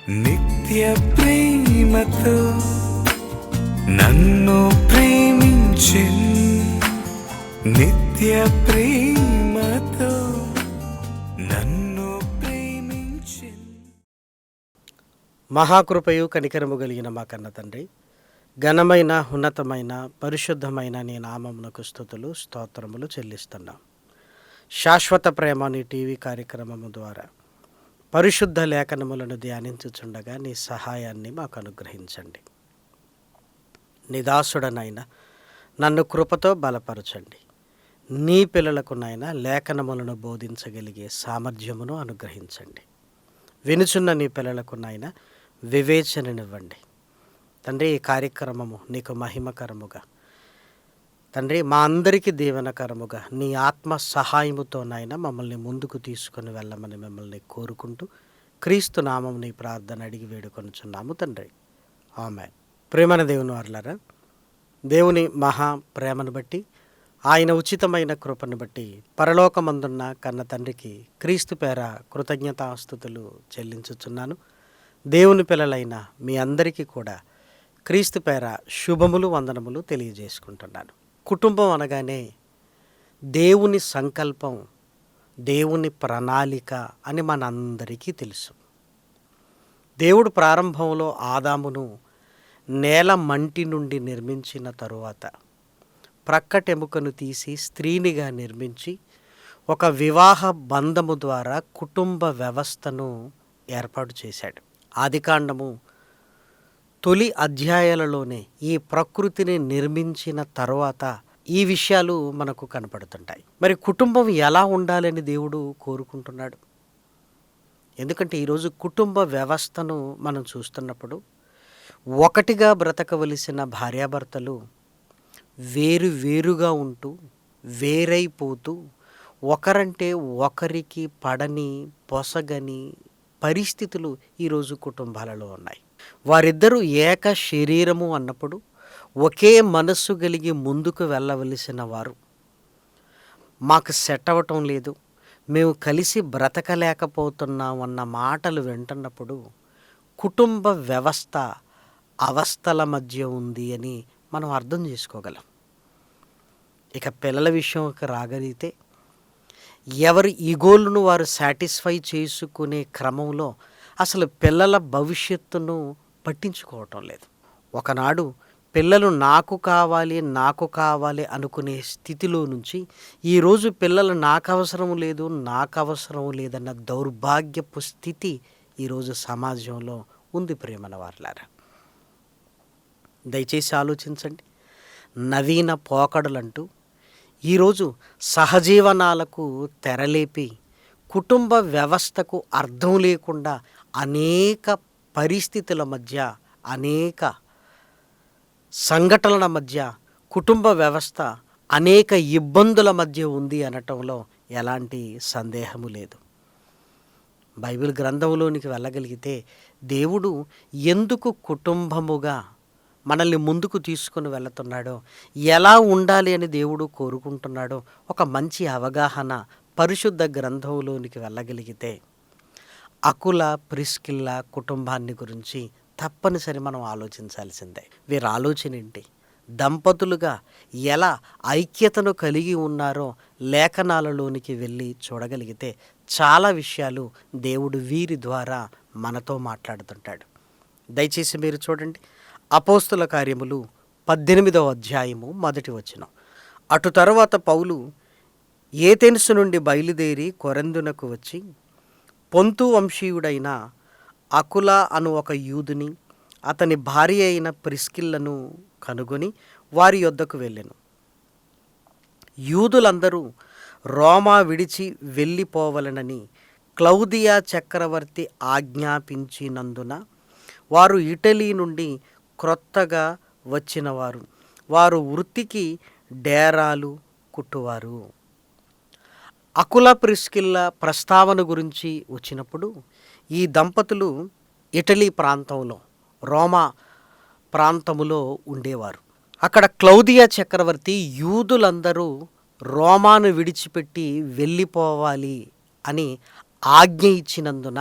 నిత్య ప్రేమతో నన్ను ప్రేమించిన్, నిత్య ప్రేమతో నన్ను ప్రేమించిన్. మహాకృపయు కనికరము కలిగిన మా కన్న తండ్రి, ఘనమైన ఉన్నతమైన పరిశుద్ధమైన నీ నామమునకు స్తుతులు స్తోత్రములు చెల్లిస్తున్నాం. శాశ్వత ప్రేమ నీ టీవీ కార్యక్రమము ద్వారా పరిశుద్ధ లేఖనములను ధ్యానించుచుండగా నీ సహాయాన్ని మాకు అనుగ్రహించండి. నీ దాసుడనైనా నన్ను కృపతో బలపరచండి. నీ పిల్లలకు నైనా లేఖనములను బోధించగలిగే సామర్థ్యమును అనుగ్రహించండి. వినుచున్న నీ పిల్లలకు నైనా వివేచననివ్వండి. తండ్రి, ఈ కార్యక్రమము నీకు మహిమకరముగా, తండ్రి మా అందరికీ దీవెనకరముగా నీ ఆత్మ సహాయముతోనైనా మమ్మల్ని ముందుకు తీసుకొని వెళ్ళమని మిమ్మల్ని కోరుకుంటూ క్రీస్తు నామం నీ ప్రార్థన అడిగి వేడుకొనుచున్నాము తండ్రి, ఆమేన్. ప్రేమన దేవుని వారలారా, దేవుని మహా ప్రేమను బట్టి, ఆయన ఉచితమైన కృపను బట్టి పరలోకమందున్న కన్న తండ్రికి క్రీస్తు పేర కృతజ్ఞతాస్తుతులు చెల్లించుచున్నాను. దేవుని పిల్లలైన మీ అందరికీ కూడా క్రీస్తు పేర శుభములు వందనములు తెలియజేసుకుంటున్నాను. కుటుంబం అనగానే దేవుని సంకల్పం, దేవుని ప్రణాళిక అని మనందరికీ తెలుసు. దేవుడు ప్రారంభంలో ఆదామును నేల మంటి నుండి నిర్మించిన తరువాత ప్రక్కటెముకను తీసి స్త్రీనిగా నిర్మించి ఒక వివాహ బంధము ద్వారా కుటుంబ వ్యవస్థను ఏర్పాటు చేశాడు. ఆదికాండము తొలి అధ్యాయాలలోనే ఈ ప్రకృతిని నిర్మించిన తర్వాత ఈ విషయాలు మనకు కనపడుతుంటాయి. మరి కుటుంబం ఎలా ఉండాలని దేవుడు కోరుకుంటున్నాడు? ఎందుకంటే ఈరోజు కుటుంబ వ్యవస్థను మనం చూస్తున్నప్పుడు ఒకటిగా బ్రతకవలసిన భార్యాభర్తలు వేరుగా ఉంటూ వేరైపోతూ ఒకరంటే ఒకరికి పడని పొసగని పరిస్థితులు ఈరోజు కుటుంబాలలో ఉన్నాయి. వారిద్దరూ ఏక శరీరము అన్నప్పుడు ఒకే మనస్సు కలిగి ముందుకు వెళ్ళవలసిన వారు మాకు సెట్ అవ్వటం లేదు, మేము కలిసి బ్రతకలేకపోతున్నాం అన్న మాటలు వింటున్నప్పుడు కుటుంబ వ్యవస్థ అవస్థల మధ్య ఉంది అని మనం అర్థం చేసుకోగలం. ఇక పిల్లల విషయంకి రాగలిగితే ఎవరి ఈగోలను వారు సాటిస్ఫై చేసుకునే క్రమంలో అసలు పిల్లల భవిష్యత్తును పట్టించుకోవటం లేదు. ఒకనాడు పిల్లలు నాకు కావాలి అనుకునే స్థితిలో నుంచి ఈరోజు పిల్లలు నాకు అవసరం లేదన్న దౌర్భాగ్యపు స్థితి ఈరోజు సమాజంలో ఉంది. ప్రేమన వారలారా, దయచేసి ఆలోచించండి. నవీన పోకడలంటూ ఈరోజు సహజీవనాలకు తెరలేపి కుటుంబ వ్యవస్థకు అర్థం లేకుండా అనేక పరిస్థితుల మధ్య, అనేక సంఘటనల మధ్య కుటుంబ వ్యవస్థ అనేక ఇబ్బందుల మధ్య ఉంది అనటంలో ఎలాంటి సందేహము లేదు. బైబిల్ గ్రంథంలోనికి వెళ్ళగలిగితే దేవుడు ఎందుకు కుటుంబముగా మనల్ని ముందుకు తీసుకుని వెళుతున్నాడో, ఎలా ఉండాలి అని దేవుడు కోరుకుంటున్నాడో ఒక మంచి అవగాహన పరిశుద్ధ గ్రంథంలోనికి వెళ్ళగలిగితే అకుల ప్రిస్కిల్ల కుటుంబాన్ని గురించి తప్పనిసరి మనం ఆలోచించాల్సిందే. వీరి ఆలోచన ఏంటి? దంపతులుగా ఎలా ఐక్యతను కలిగి ఉన్నారో లేఖనాలలోనికి వెళ్ళి చూడగలిగితే చాలా విషయాలు దేవుడు వీరి ద్వారా మనతో మాట్లాడుతుంటాడు. దయచేసి మీరు చూడండి, అపోస్తుల కార్యములు 18వ అధ్యాయము 1వ వచనం. అటు తరువాత పౌలు ఏథెన్సు నుండి బయలుదేరి కొరింథునకు వచ్చి పొంతు వంశీయుడైన అకుల అను ఒక యూదుని, అతని భార్య అయిన ప్రిస్కిల్లను కనుగొని వారి యొద్దకు వెళ్ళెను. యూదులందరూ రోమా విడిచి వెళ్ళిపోవలనని క్లౌదియా చక్రవర్తి ఆజ్ఞాపించినందున వారు ఇటలీ నుండి క్రొత్తగా వచ్చినవారు, వారు వృత్తికి డేరాలు కుట్టువారు. అకుల ప్రిస్కిల్ల ప్రస్తావన గురించి వచ్చినప్పుడు ఈ దంపతులు ఇటలీ ప్రాంతంలో, రోమా ప్రాంతములో ఉండేవారు. అక్కడ క్లౌదియా చక్రవర్తి యూదులందరూ రోమాను విడిచిపెట్టి వెళ్ళిపోవాలి అని ఆజ్ఞ ఇచ్చినందున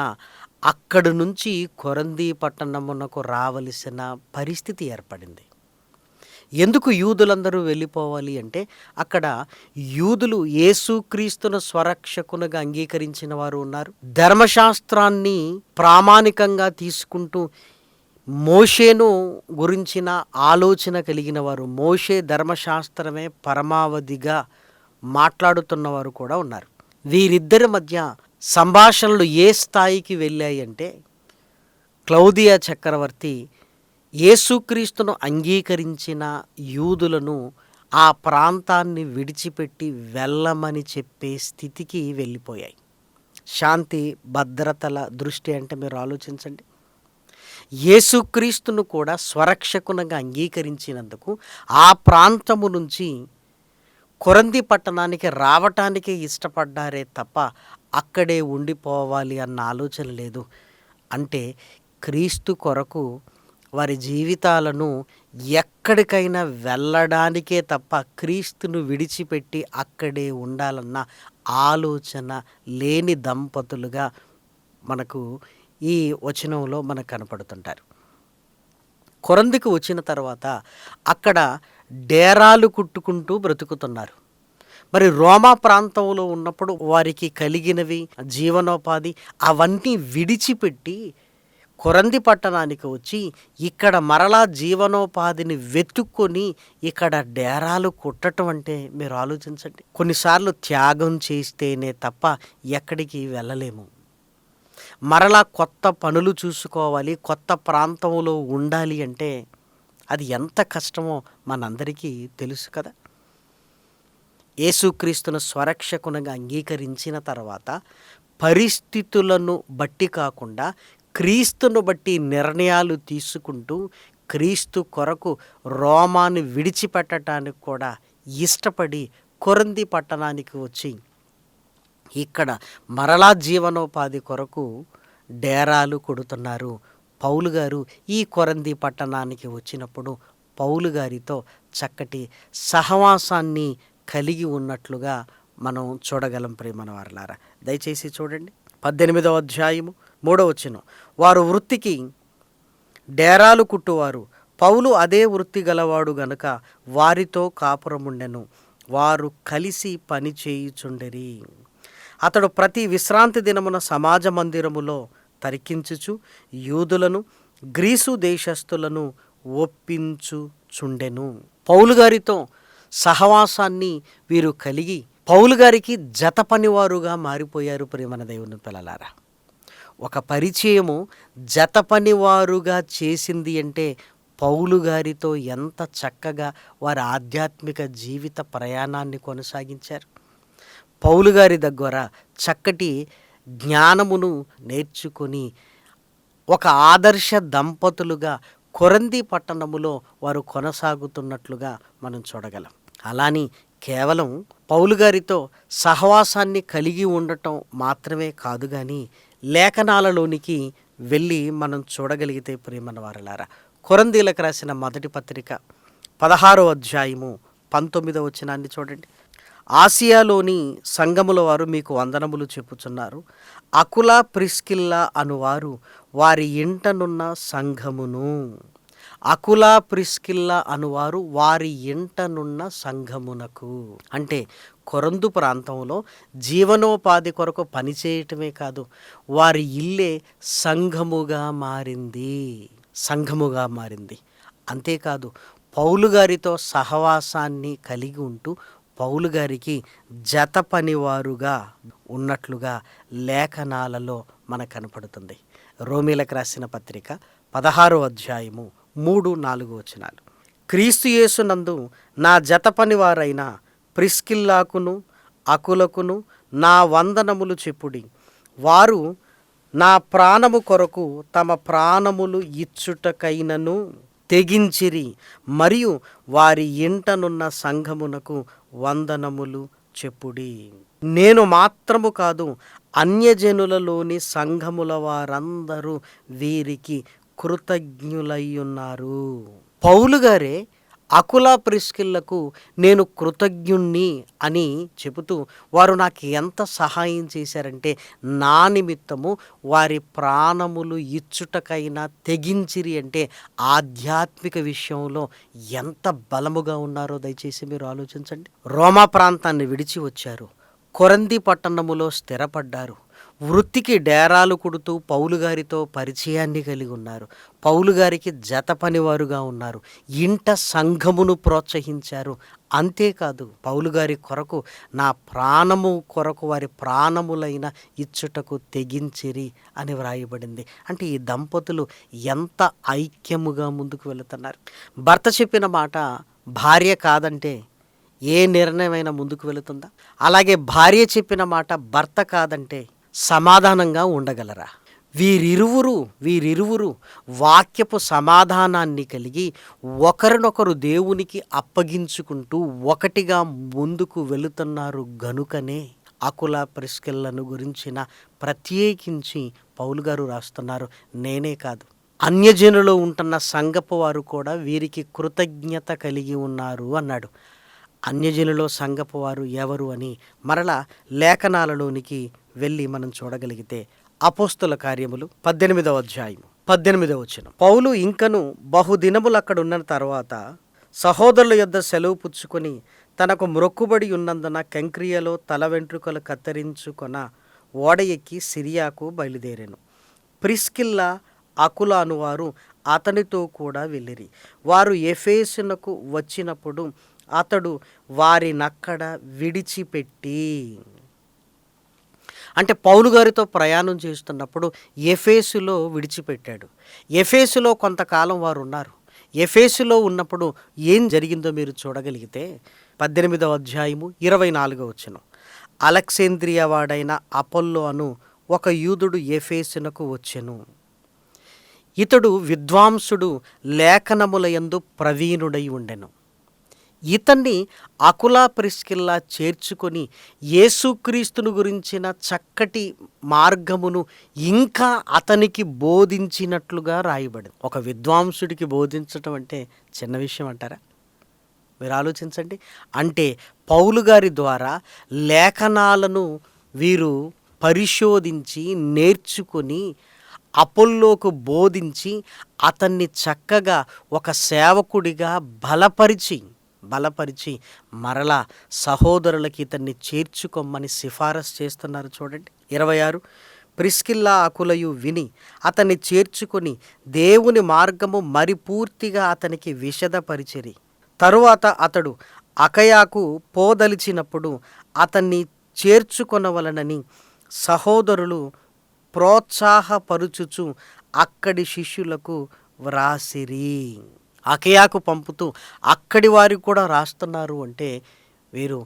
అక్కడి నుంచి కొరంది పట్టణమునకు రావలసిన పరిస్థితి ఏర్పడింది. ఎందుకు యూదులందరూ వెళ్ళిపోవాలి అంటే, అక్కడ యూదులు యేసుక్రీస్తును స్వరక్షకునిగా అంగీకరించిన వారు ఉన్నారు. ధర్మశాస్త్రాన్ని ప్రామాణికంగా తీసుకుంటూ మోషేను గురించిన ఆలోచన కలిగిన వారు, మోషే ధర్మశాస్త్రమే పరమావధిగా మాట్లాడుతున్నవారు కూడా ఉన్నారు. వీరిద్దరి మధ్య సంభాషణలు ఏ స్థాయికి వెళ్ళాయి అంటే, క్లౌదియా చక్రవర్తి యేసుక్రీస్తును అంగీకరించిన యూదులను ఆ ప్రాంతాన్ని విడిచిపెట్టి వెళ్ళమని చెప్పే స్థితికి వెళ్ళిపోయాయి. శాంతి భద్రతల దృష్టి అంటే మీరు ఆలోచించండి. యేసుక్రీస్తును కూడా స్వరక్షకునిగా అంగీకరించినందుకు ఆ ప్రాంతము నుంచి కొరంది పట్టణానికి రావటానికే ఇష్టపడ్డారే తప్ప అక్కడే ఉండిపోవాలి అన్న ఆలోచన లేదు. అంటే క్రీస్తు కొరకు వారి జీవితాలను ఎక్కడికైనా వెళ్ళడానికే తప్ప క్రీస్తును విడిచిపెట్టి అక్కడే ఉండాలన్న ఆలోచన లేని దంపతులుగా మనకు ఈ వచనంలో మనకు కనపడుతుంటారు. కొరందికి వచ్చిన తర్వాత అక్కడ డేరాలు కుట్టుకుంటూ బ్రతుకుతున్నారు. మరి రోమా ప్రాంతంలో ఉన్నప్పుడు వారికి కలిగినవి జీవనోపాధి అవన్నీ విడిచిపెట్టి కొరంది పట్టణానికి వచ్చి ఇక్కడ మరలా జీవనోపాధిని వెతుక్కొని ఇక్కడ డేరాలు కుట్టడం అంటే మీరు ఆలోచించండి. కొన్నిసార్లు త్యాగం చేస్తేనే తప్ప ఎక్కడికి వెళ్ళలేము. మరలా కొత్త పనులు చూసుకోవాలి, కొత్త ప్రాంతంలో ఉండాలి అంటే అది ఎంత కష్టమో మనందరికీ తెలుసు కదా. యేసుక్రీస్తును స్వరక్షకునిగా అంగీకరించిన తర్వాత పరిస్థితులను బట్టి కాకుండా క్రీస్తును బట్టి నిర్ణయాలు తీసుకుంటూ క్రీస్తు కొరకు రోమాను విడిచిపెట్టడానికి కూడా ఇష్టపడి కొరంది పట్టణానికి వచ్చి ఇక్కడ మరలా జీవనోపాధి కొరకు డేరాలు కొడుతున్నారు. పౌలు గారు ఈ కొరంది పట్టణానికి వచ్చినప్పుడు పౌలు గారితో చక్కటి సహవాసాన్ని కలిగి ఉన్నట్లుగా మనం చూడగలం. ప్రియమైన వారలారా, దయచేసి చూడండి 18వ అధ్యాయము 3వ వచనం. వారు వృత్తికి డేరాలు కుట్టువారు, పౌలు అదే వృత్తి గలవాడు గనుక వారితో కాపురముండెను. వారు కలిసి పని చేయుచుండిరి. అతడు ప్రతి విశ్రాంతి దినమున సమాజ మందిరములో తరికించుచు యూదులను గ్రీసు దేశస్థులను ఒప్పించుచుండెను. పౌలు గారితో సహవాసాన్ని వీరు కలిగి పౌలు గారికి జత పనివారుగా మారిపోయారు. ప్రియమైన దేవుని పిల్లలారా, ఒక పరిచయము జత పనివారుగా చేసింది అంటే పౌలు గారితో ఎంత చక్కగా వారి ఆధ్యాత్మిక జీవిత ప్రయాణాన్ని కొనసాగించారు. పౌలు గారి దగ్గర చక్కటి జ్ఞానమును నేర్చుకొని ఒక ఆదర్శ దంపతులుగా కొరంది పట్టణములో వారు కొనసాగుతున్నట్లుగా మనం చూడగలం. అలాని కేవలం పౌలు గారితో సహవాసాన్ని కలిగి ఉండటం మాత్రమే కాదు, కానీ లేఖనాలలోనికి వెళ్ళి మనం చూడగలిగితే ప్రియమైన వారలారా, కొరందీలకు రాసిన మొదటి పత్రిక 16వ అధ్యాయము 19వ వచనాన్ని చూడండి. ఆసియాలోని సంఘముల వారు మీకు వందనములు చెప్పుచున్నారు. అకుల ప్రిస్కిల్లా అనువారు వారి ఇంటనున్న సంఘమును. అకుల ప్రిస్కిల్లా అనువారు వారి ఇంటనున్న సంఘమునకు. అంటే కొరందు ప్రాంతంలో జీవనోపాధి కొరకు పనిచేయటమే కాదు, వారి ఇల్లే సంఘముగా మారింది. అంతేకాదు పౌలు గారితో సహవాసాన్ని కలిగి ఉంటూ పౌలు గారికి జత పనివారుగా ఉన్నట్లుగా లేఖనాలలో మనకు కనపడుతుంది. రోమీలకు రాసిన పత్రిక 16వ అధ్యాయము 3-4 వచనాలు. క్రీస్తు యేసునందు నా జత పనివారైన ప్రిస్కిల్లాకును అకులకును నా వందనములు చెప్పుడి. వారు నా ప్రాణము కొరకు తమ ప్రాణములు ఇచ్చుటకైనను తెగించిరి, మరియు వారి ఇంటనున్న సంఘమునకు వందనములు చెప్పుడి. నేను మాత్రము కాదు, అన్యజనులలోని సంఘముల వారందరూ వీరికి కృతజ్ఞులయ్యున్నారు. పౌలు గారే అకుల ప్రిస్కిల్లకు నేను కృతజ్ఞుణ్ణి అని చెబుతూ వారు నాకు ఎంత సహాయం చేశారంటే నా నిమిత్తము వారి ప్రాణములు ఇచ్చుటకైనా తెగించిరి అంటే ఆధ్యాత్మిక విషయంలో ఎంత బలముగా ఉన్నారో దయచేసి మీరు ఆలోచించండి. రోమా ప్రాంతాన్ని విడిచి వచ్చారు, కొరంది పట్టణములో స్థిరపడ్డారు, వృత్తికి డేరాలు కొడుతూ పౌలు గారితో పరిచయాన్ని కలిగి ఉన్నారు, పౌలు గారికి జత పనివారుగా ఉన్నారు, ఇంట సంఘమును ప్రోత్సహించారు. అంతేకాదు పౌలు గారి కొరకు నా ప్రాణము కొరకు వారి ప్రాణములైన ఇచ్చుటకు తెగించిరి అని వ్రాయబడింది. అంటే ఈ దంపతులు ఎంత ఐక్యముగా ముందుకు వెళుతున్నారు. భర్త చెప్పిన మాట భార్య కాదంటే ఏ నిర్ణయమైనా ముందుకు వెళుతుందా? అలాగే భార్య చెప్పిన మాట భర్త కాదంటే సమాధానంగా ఉండగలరా? వీరిరువురు వాక్యపు సమాధానాన్ని కలిగి ఒకరినొకరు దేవునికి అప్పగించుకుంటూ ఒకటిగా ముందుకు వెళుతున్నారు గనుకనే అకుల ప్రిస్కిల్లను గురించిన ప్రత్యేకించి పౌలు గారు రాస్తున్నారు. నేనే కాదు, అన్యజనులో ఉంటున్న సంఘపు వారు కూడా వీరికి కృతజ్ఞత కలిగి ఉన్నారు అన్నాడు. అన్యజనులో సంఘపు వారు ఎవరు అని మరలా లేఖనాలలోనికి వెళ్ళి మనం చూడగలిగితే అపోస్తుల కార్యములు 18వ అధ్యాయం 18వ వచనం. పౌలు ఇంకను బహుదినములు అక్కడ ఉన్న తర్వాత సహోదరుల యొద్ద సెలవు పుచ్చుకొని తనకు మ్రొక్కుబడి ఉన్నందున కంక్రియలో తల వెంట్రుకలు కత్తిరించుకొన ఓడ ఎక్కి సిరియాకు బయలుదేరాను. ప్రిస్కిల్లా అకుల అనువారు అతనితో కూడా వెళ్ళిరి. వారు ఎఫెసునకు వచ్చినప్పుడు అతడు వారినక్కడ విడిచిపెట్టి, అంటే పౌలు గారితో ప్రయాణం చేస్తున్నప్పుడు ఎఫెసులో విడిచిపెట్టాడు. ఎఫెసులో కొంతకాలం వారు ఉన్నారు. ఎఫెసులో ఉన్నప్పుడు ఏం జరిగిందో మీరు చూడగలిగితే 18వ అధ్యాయము 24వ వచనం. అలెగ్జాంద్రియా వాడైన అపోల్లో అను ఒక యూదుడు ఎఫెసునకు వచ్చెను. ఇతడు విద్వాంసుడు, లేఖనముల యందు ప్రవీణుడై ఉండెను. ఇతన్ని అకుల ప్రిస్కిల్లా చేర్చుకొని యేసుక్రీస్తును గురించిన చక్కటి మార్గమును ఇంకా అతనికి బోధించినట్లుగా రాయబడింది. ఒక విద్వాంసుడికి బోధించటం అంటే చిన్న విషయం అంటారా? మీరు ఆలోచించండి. అంటే పౌలు గారి ద్వారా లేఖనాలను వీరు పరిశోధించి నేర్చుకొని అపోల్లోకు బోధించి అతన్ని చక్కగా ఒక సేవకుడిగా బలపరిచి మరలా సహోదరులకి ఇతన్ని చేర్చుకోమని సిఫారసు చేస్తున్నారు. చూడండి 26. ప్రిస్కిల్లా అకులయు విని అతన్ని చేర్చుకొని దేవుని మార్గము మరి పూర్తిగా అతనికి విశదపరిచిరి. తరువాత అతడు అకయాకు పోదలిచినప్పుడు అతన్ని చేర్చుకొనవలనని సహోదరులు ప్రోత్సాహపరుచుచు అక్కడి శిష్యులకు వ్రాసిరి. అకయాకు పంపుతూ అక్కడి వారికి కూడా రాస్తున్నారు. అంటే వీరు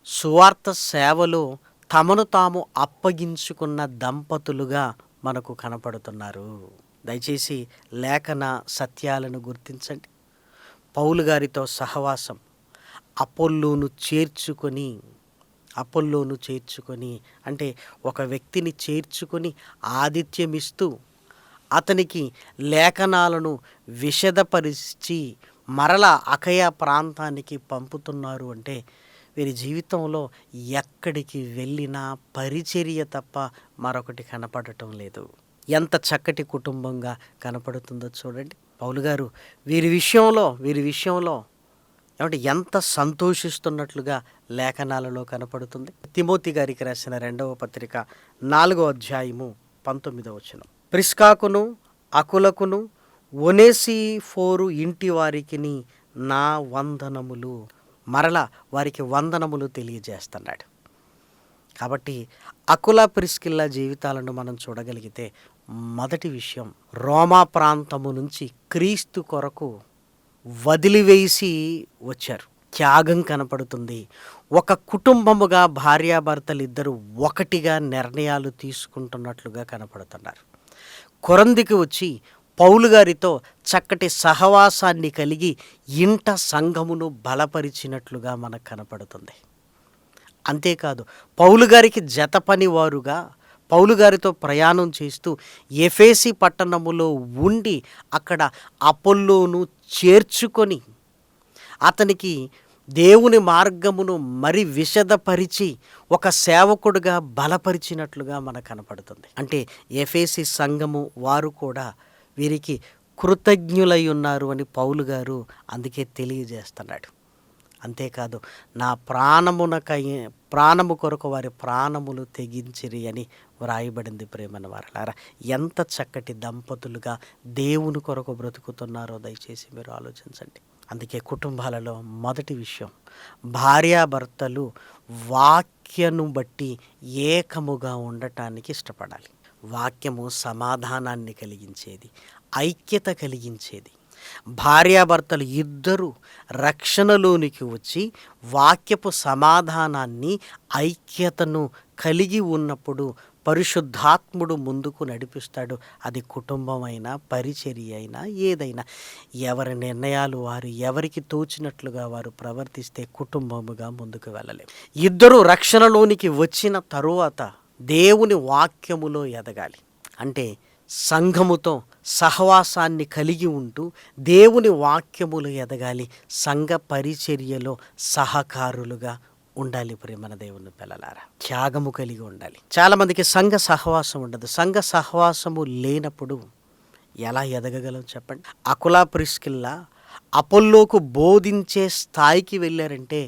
సువార్త సేవలో తమను తాము అప్పగించుకున్న దంపతులుగా మనకు కనపడుతున్నారు. దయచేసి లేఖన సత్యాలను గుర్తించండి. పౌలు గారితో సహవాసం, అపోల్లోను చేర్చుకొని అంటే ఒక వ్యక్తిని చేర్చుకొని ఆతిథ్యమిస్తూ అతనికి లేఖనాలను విశదపరిచి మరలా అకయ ప్రాంతానికి పంపుతున్నారు. అంటే వీరి జీవితంలో ఎక్కడికి వెళ్ళినా పరిచర్య తప్ప మరొకటి కనపడటం లేదు. ఎంత చక్కటి కుటుంబంగా కనపడుతుందో చూడండి. పౌలు గారు వీరి విషయంలో ఏమంటే ఎంత సంతోషిస్తున్నట్లుగా లేఖనాలలో కనపడుతుంది. తిమోతి గారికి రాసిన 2వ పత్రిక 4వ అధ్యాయము 19వ వచనం. ప్రిస్కాకును అకులకును ఒనేసిఫోరు ఇంటి వారికి నా వందనములు. మరలా వారికి వందనములు తెలియజేస్తున్నాడు. కాబట్టి అకుల ప్రిస్కిల్లా జీవితాలను మనం చూడగలిగితే మొదటి విషయం, రోమా ప్రాంతము నుంచి క్రీస్తు కొరకు వదిలివేసి వచ్చారు. త్యాగం కనపడుతుంది. ఒక కుటుంబముగా భార్యాభర్తలు ఇద్దరు ఒకటిగా నిర్ణయాలు తీసుకుంటున్నట్లుగా కనపడుతున్నారు. కొరందికి వచ్చి పౌలు గారితో చక్కటి సహవాసాన్ని కలిగి ఇంట సంఘమును బలపరిచినట్లుగా మనకు కనపడుతుంది. అంతేకాదు పౌలు గారికి జత పనివారుగా పౌలు గారితో ప్రయాణం చేస్తూ ఎఫెసీ పట్టణములో ఉండి అక్కడ అపోల్లోను చేర్చుకొని అతనికి దేవుని మార్గమును మరి విశదపరిచి ఒక సేవకుడుగా బలపరిచినట్లుగా మనకు కనపడుతుంది. అంటే ఎఫెసీ సంఘము వారు కూడా వీరికి కృతజ్ఞులై ఉన్నారు అని పౌలు గారు అందుకే తెలియజేస్తున్నాడు. అంతేకాదు, నా ప్రాణము కొరకు వారి ప్రాణములు తెగించిరి అని వ్రాయబడింది. ప్రేమన వారలారా, ఎంత చక్కటి దంపతులుగా దేవుని కొరకు బ్రతుకుతున్నారో దయచేసి మీరు ఆలోచించండి. అందుకే కుటుంబాలలో మొదటి విషయం, భార్యాభర్తలు వాక్యను బట్టి ఏకముగా ఉండటానికి ఇష్టపడాలి. వాక్యము సమాధానాన్ని కలిగించేది, ఐక్యత కలిగించేది. భార్యాభర్తలు ఇద్దరూ రక్షణలోనికి వచ్చి వాక్యపు సమాధానాన్ని, ఐక్యతను కలిగి ఉన్నప్పుడు పరిశుద్ధాత్ముడు ముందుకు నడిపిస్తాడు. అది కుటుంబమైనా, పరిచర్య అయినా, ఏదైనా. ఎవరి నిర్ణయాలు వారు, ఎవరికి తోచినట్లుగా వారు ప్రవర్తిస్తే కుటుంబముగా ముందుకు వెళ్ళలేము. ఇద్దరు రక్షణలోనికి వచ్చిన తరువాత దేవుని వాక్యములో ఎదగాలి. అంటే సంఘముతో సహవాసాన్ని కలిగి ఉంటూ దేవుని వాక్యములు ఎదగాలి. సంఘ పరిచర్యలో సహకారులుగా ఉండాలి. ప్రేమన దేవుని పిల్లలారా, త్యాగము కలిగి ఉండాలి. చాలామందికి సంఘ సహవాసం ఉండదు. సంఘ సహవాసము లేనప్పుడు ఎలా ఎదగగలం చెప్పండి. అకులా ప్రిస్కిల్లా అపోల్లోకు బోధించే స్థాయికి వెళ్ళారంటే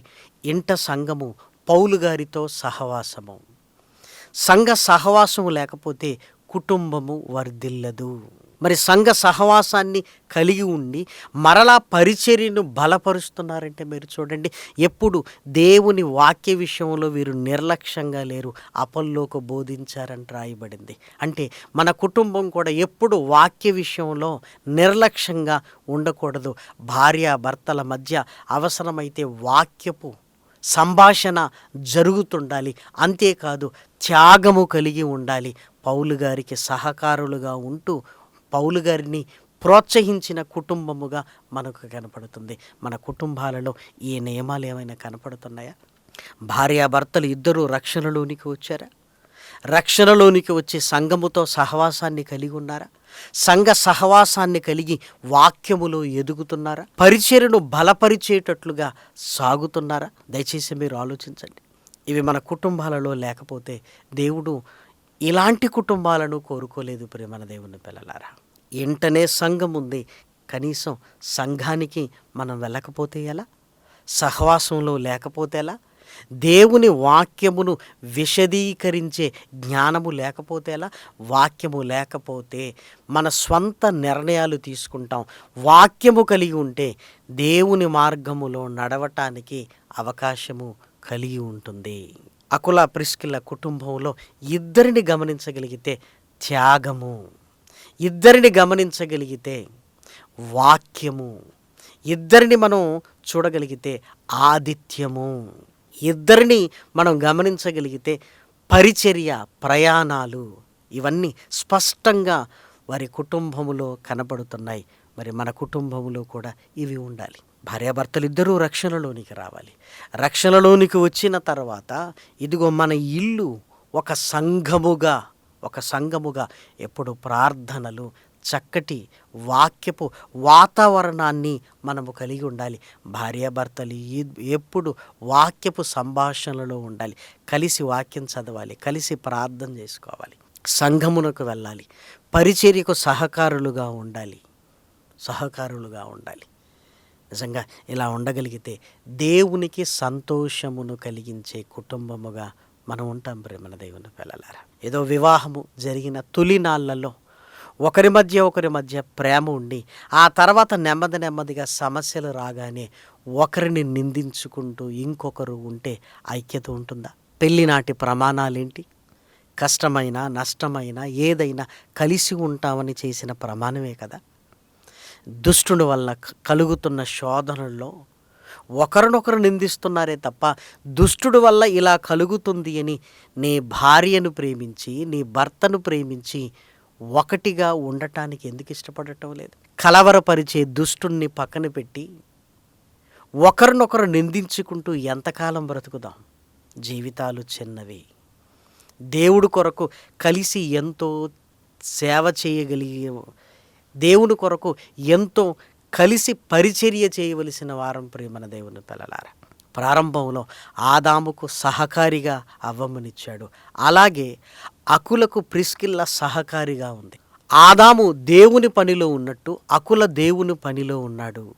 ఇంట సంఘము పౌలు గారితో సహవాసము. సంఘ సహవాసము లేకపోతే కుటుంబము వర్ధిల్లదు. మరి సంఘ సహవాసాన్ని కలిగి ఉండి మరలా పరిచర్యను బలపరుస్తున్నారంటే మీరు చూడండి, ఎప్పుడు దేవుని వాక్య విషయంలో వీరు నిర్లక్ష్యంగా లేరు. అపోల్లోకు బోధించారని రాయబడింది. అంటే మన కుటుంబం కూడా ఎప్పుడు వాక్య విషయంలో నిర్లక్ష్యంగా ఉండకూడదు. భార్యాభర్తల మధ్య అవసరమైతే వాక్యపు సంభాషణ జరుగుతుండాలి. అంతేకాదు, త్యాగము కలిగి ఉండాలి. పౌలు గారికి సహకారులుగా ఉంటూ పౌలు గారిని ప్రోత్సహించిన కుటుంబముగా మనకు కనపడుతుంది. మన కుటుంబాలలో ఈ నియమాలు ఏమైనా కనపడుతున్నాయా? భార్యాభర్తలు ఇద్దరూ రక్షణలోనికి వచ్చారా? రక్షణలోనికి వచ్చి సంఘముతో సహవాసాన్ని కలిగి ఉన్నారా? సంఘ సహవాసాన్ని కలిగి వాక్యములో ఎదుగుతున్నారా? పరిచర్యను బలపరిచేటట్లుగా సాగుతున్నారా? దయచేసి మీరు ఆలోచించండి. ఇవి మన కుటుంబాలలో లేకపోతే దేవుడు ఇలాంటి కుటుంబాలను కోరుకోలేదు. ప్రేమన దేవుని పిల్లలారా, ఇంటనే సంఘం ఉంది, కనీసం సంఘానికి మనం వెళ్ళకపోతే ఎలా? సహవాసంలో లేకపోతే ఎలా? దేవుని వాక్యమును విశదీకరించే జ్ఞానము లేకపోతే ఎలా? వాక్యము లేకపోతే మన స్వంత నిర్ణయాలు తీసుకుంటాం. వాక్యము కలిగి ఉంటే దేవుని మార్గములో నడవటానికి అవకాశము కలిగి ఉంటుంది. అకులా ప్రిస్కిల్ల కుటుంబంలో ఇద్దరిని గమనించగలిగితే త్యాగము, ఇద్దరిని గమనించగలిగితే వాక్యము, ఇద్దరిని మనం చూడగలిగితే ఆదిత్యము, ఇద్దరిని మనం గమనించగలిగితే పరిచర్య, ప్రయాణాలు, ఇవన్నీ స్పష్టంగా వారి కుటుంబములో కనబడుతున్నాయి. మరి మన కుటుంబములో కూడా ఇవి ఉండాలి. భార్యాభర్తలు ఇద్దరూ రక్షణలోనికి రావాలి. రక్షణలోనికి వచ్చిన తర్వాత ఇదిగో మన ఇల్లు ఒక సంఘముగా ఎప్పుడు ప్రార్థనలు, చక్కటి వాక్యపు వాతావరణాన్ని మనము కలిగి ఉండాలి. భార్యాభర్తలు ఎప్పుడు వాక్యపు సంభాషణలో ఉండాలి. కలిసి వాక్యం చదవాలి, కలిసి ప్రార్థన చేసుకోవాలి, సంఘమునకు వెళ్ళాలి, పరిచర్యకు సహకారులుగా ఉండాలి. నిజంగా ఇలా ఉండగలిగితే దేవునికి సంతోషమును కలిగించే కుటుంబముగా మనం ఉంటాం. ప్రేమన దేవుని పిల్లలారా, ఏదో వివాహము జరిగిన తొలి నాళ్లలో ఒకరి మధ్య ప్రేమ ఉండి ఆ తర్వాత నెమ్మదిగా సమస్యలు రాగానే ఒకరిని నిందించుకుంటూ ఇంకొకరు ఉంటే ఐక్యత ఉంటుందా? పెళ్లినాటి ప్రమాణాలేంటి? కష్టమైనా నష్టమైనా ఏదైనా కలిసి ఉంటామని చేసిన ప్రమాణమే కదా. దుష్టుని వల్ల కలుగుతున్న శోధనల్లో ఒకరినొకరు నిందిస్తున్నారే తప్ప దుష్టుడి వల్ల ఇలా కలుగుతుంది అని నీ భార్యను ప్రేమించి, నీ భర్తను ప్రేమించి ఒకటిగా ఉండటానికి ఎందుకు ఇష్టపడటం లేదు? కలవరపరిచే దుష్టుణ్ణి పక్కన పెట్టి ఒకరినొకరు నిందించుకుంటూ ఎంతకాలం బ్రతుకుదాం? జీవితాలు చిన్నవి. దేవుడి కొరకు కలిసి ఎంతో సేవ చేయగలిగే, దేవుని కొరకు ఎంతో కలిసి పరిచర్య చేయవలసిన వారం ప్రియమైన దేవుని పిల్లలారా. ప్రారంభంలో ఆదాముకు సహకారిగా అవ్వమనిచ్చాడు. అలాగే అకులకు ప్రిస్కిల్ల సహకారిగా ఉంది. ఆదాము దేవుని పనిలో ఉన్నట్టు అకుల దేవుని పనిలో ఉన్నాడు.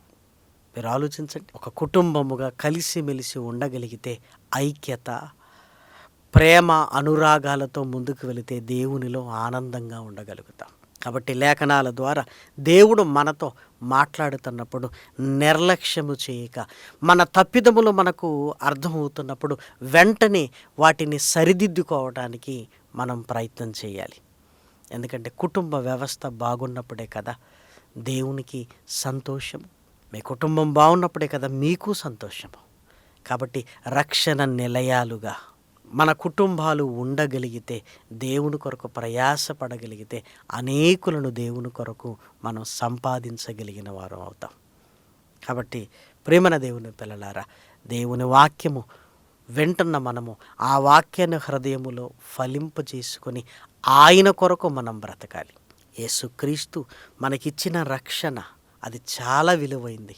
మీరు ఆలోచించండి. ఒక కుటుంబముగా కలిసిమెలిసి ఉండగలిగితే, ఐక్యత, ప్రేమ, అనురాగాలతో ముందుకు వెళితే దేవునిలో ఆనందంగా ఉండగలుగుతాం. కాబట్టి లేఖనాల ద్వారా దేవుడు మనతో మాట్లాడుతున్నప్పుడు నిర్లక్ష్యము చేయక, మన తప్పిదములు మనకు అర్థమవుతున్నప్పుడు వెంటనే వాటిని సరిదిద్దుకోవడానికి మనం ప్రయత్నం చేయాలి. ఎందుకంటే కుటుంబ వ్యవస్థ బాగున్నప్పుడే కదా దేవునికి సంతోషం. మీ కుటుంబం బాగున్నప్పుడే కదా మీకు సంతోషము. కాబట్టి రక్షణ నిలయాలుగా మన కుటుంబాలు ఉండగలిగితే, దేవుని కొరకు ప్రయాసపడగలిగితే అనేకులను దేవుని కొరకు మనం సంపాదించగలిగిన వారం అవుతాం. కాబట్టి ప్రేమన దేవుని పిల్లలారా, దేవుని వాక్యము వింటున్న మనము ఆ వాక్యాన్ని హృదయములో ఫలింపజేసుకొని ఆయన కొరకు మనం బ్రతకాలి. యేసుక్రీస్తు మనకిచ్చిన రక్షణ అది చాలా విలువైంది.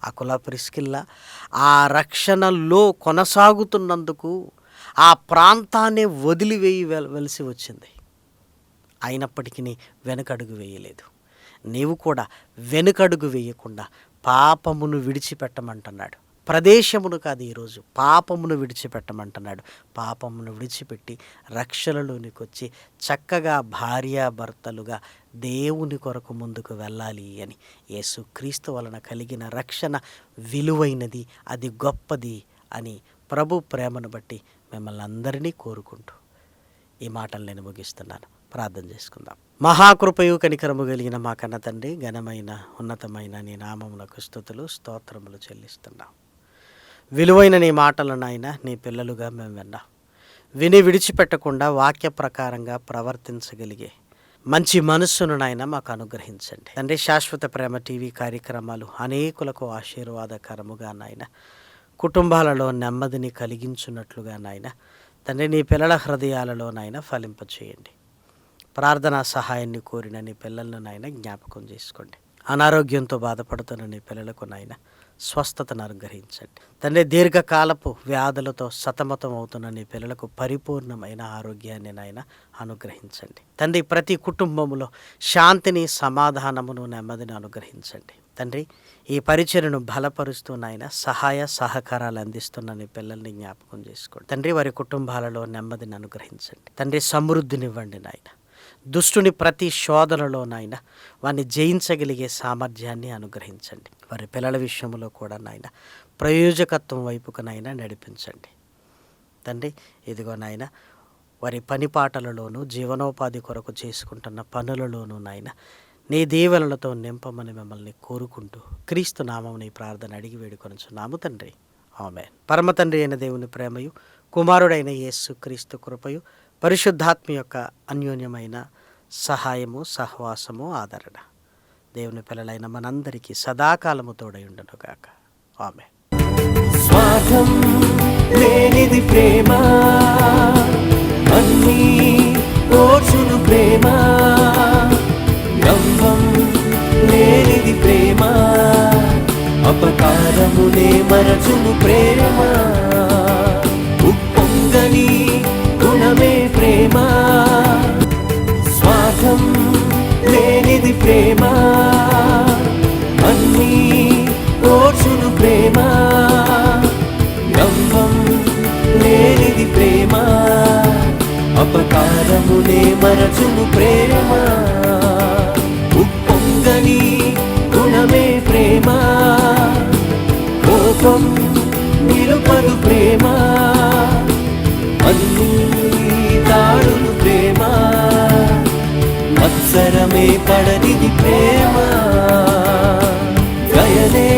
అకుల ప్రిస్కిల్ల ఆ రక్షణలో కొనసాగుతున్నందుకు ఆ ప్రాంతాన్ని వదిలివేయవలసి వచ్చింది. అయినప్పటికీ వెనుకడుగు వేయలేదు. నీవు కూడా వెనుకడుగు వేయకుండా పాపమును విడిచిపెట్టమంటున్నాడు. ప్రదేశమును కాదు, ఈరోజు పాపమును విడిచిపెట్టమంటున్నాడు. పాపమును విడిచిపెట్టి రక్షణలోనికి వచ్చి చక్కగా భార్యాభర్తలుగా దేవుని కొరకు ముందుకు వెళ్ళాలి అని. యేసుక్రీస్తు వలన కలిగిన రక్షణ విలువైనది, అది గొప్పది అని ప్రభు ప్రేమను బట్టి మిమ్మల్ని అందరినీ కోరుకుంటూ ఈ మాటలు నేను ముగిస్తున్నాను. ప్రార్థన చేసుకుందాం. మహాకృపయు కనికరము కలిగిన మా కన్న తండ్రి, ఘనమైన ఉన్నతమైన నీ నామమునకు స్తుతులు స్తోత్రములు చెల్లిస్తున్నాం. విలువైన నీ మాటలను ఆయన నీ పిల్లలుగా మేము విన్నాం. విని విడిచిపెట్టకుండా వాక్య ప్రకారంగా ప్రవర్తించగలిగే మంచి మనస్సును నాయన మాకు అనుగ్రహించండి తండ్రి. శాశ్వత ప్రేమ టీవీ కార్యక్రమాలు అనేకులకు ఆశీర్వాదకరముగా నాయన, కుటుంబాలలో నెమ్మదిని కలిగించున్నట్లుగా నాయన తండ్రి, నీ పిల్లల హృదయాలలో నాయన ఫలింపచేయండి. ప్రార్థనా సహాయాన్ని కోరిన నీ పిల్లలను నాయన జ్ఞాపకం చేసుకోండి. అనారోగ్యంతో బాధపడుతున్న నీ పిల్లలకు నాయన స్వస్థతను అనుగ్రహించండి తండ్రి. దీర్ఘకాలపు వ్యాధులతో సతమతం అవుతున్న నీ పిల్లలకు పరిపూర్ణమైన ఆరోగ్యాన్ని నాయన అనుగ్రహించండి తండ్రి. ప్రతి కుటుంబంలో శాంతిని, సమాధానమును, నెమ్మదిని అనుగ్రహించండి తండ్రి. ఈ పరిచర్యను బలపరుస్తూ నాయన సహాయ సహకారాలు అందిస్తున్న నీ పిల్లల్ని జ్ఞాపకం చేసుకోండి తండ్రి. వారి కుటుంబాలలో నెమ్మదిని అనుగ్రహించండి తండ్రి. సమృద్ధినివ్వండి నాయన. దుష్టుని ప్రతి శోధనలో నాయన వారిని జయించగలిగే సామర్థ్యాన్ని అనుగ్రహించండి. వారి పిల్లల విషయంలో కూడా నాయన ప్రయోజకత్వం వైపుకు నాయన నడిపించండి తండ్రి. ఇదిగో నాయన వారి పని పాటలలోనూ, జీవనోపాధి కొరకు చేసుకుంటున్న పనులలోనూ నాయన నీ దీవెనలతో నింపమని మిమ్మల్ని కోరుకుంటూ క్రీస్తు నామమున ఈ ప్రార్థన అడిగి వేడుకొనుచున్నాము తండ్రి. ఆమేన్. పరమ తండ్రి అయిన దేవుని ప్రేమయు, కుమారుడైన యేసు క్రీస్తు కృపయు, పరిశుద్ధాత్మ యొక్క అన్యోన్యమైన సహాయము, సహవాసము, ఆదరణ దేవుని పిల్లలైన మనందరికీ సదాకాలము తోడై ఉండునుగాక. ఆమేన్. స్వార్థం లేనిది ప్రేమ, అన్నీ ఓర్చును ప్రేమ. డంబం లేనిది ప్రేమ, అపకారమునే మరచును ప్రేమ. ఉప్పొంగని గుణమే ప్రేమ. స్వార్థం లేనిది ప్రేమ, అన్నీ ఓర్చును ప్రేమ. డంబం లేనిది ప్రేమ, అపకారమునే మరచును ప్రేమ. ఉప్పొంగని గుణమే ప్రేమ. కోపం నిలుపదు ప్రేమ, అన్నీ దాడులు ప్రేమ. మత్సరమే పడనిది ప్రేమ. దయనే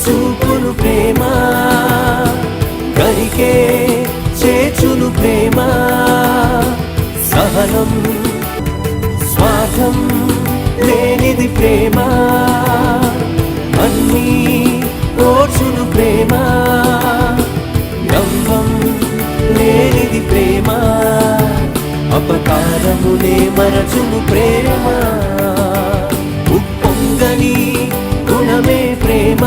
చూపును ప్రేమ, కరికే చేచును ప్రేమ. సహనం, స్వార్థం లేనిది ప్రేమ, అన్నీ ఓర్చును ప్రేమ. డంబం లేనిది ప్రేమ, అపకారమునే మరచును ప్రేమ. ఉప్పొంగని గుణ క్షణమే ప్రేమ,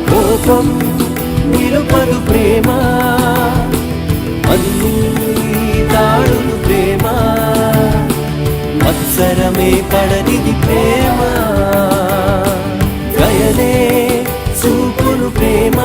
కోపం నిలుపదు ప్రేమ, అన్నీ తాడును ప్రేమ, మత్సరమే పడనిది ప్రేమ, దయనే చూపును ప్రేమ.